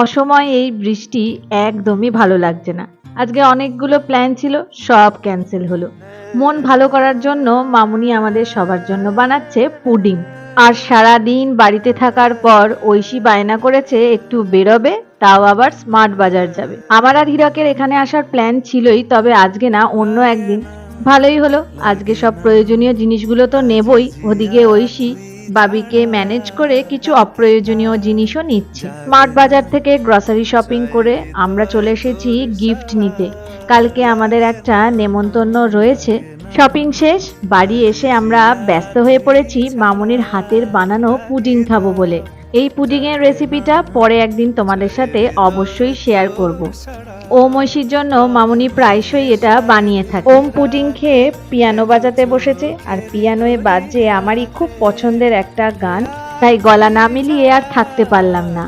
অসময়ে এই বৃষ্টি একদমই ভালো লাগছে না। আজকে অনেকগুলো প্ল্যান ছিল, সব ক্যান্সেল হলো। মন ভালো করার জন্য মামুনি আমাদের সবার জন্য বানাচ্ছে পুডিং। আর সারাদিন বাড়িতে থাকার পর ঐশী বায়না করেছে একটু বেরোবে, তাও আবার স্মার্ট বাজার যাবে। আমার আর হীরকের এখানে আসার প্ল্যান ছিলই, তবে আজকে না, অন্য একদিন। ভালোই হলো, আজকে সব প্রয়োজনীয় জিনিসগুলো তো নেবই, ওদিকে ঐশী বাবিকে ম্যানেজ করে কিছু অপ্রয়োজনীয় জিনিসও নিচ্ছে। স্মার্ট বাজার থেকে গ্রসারি শপিং করে আমরা চলে এসেছি গিফট নিতে। কালকে আমাদের একটা নেমন্তন্ন রয়েছে। শপিং শেষ, বাড়ি এসে আমরা ব্যস্ত হয়ে পড়েছি মামুনির হাতের বানানো পুডিং খাবো বলে। এই পুডিং এর রেসিপিটা পরে একদিন তোমাদের সাথে অবশ্যই শেয়ার করব। ওম ঐশীর জন্য মামুনি প্রায়শই এটা বানিয়ে থাকে। ওম পুডিং খেয়ে পিয়ানো বাজাতে বসেছে, আর পিয়ানোয় বাজছে আমারই খুব পছন্দের একটা গান, তাই গলা না মিলিয়ে আর থাকতে পারলাম না।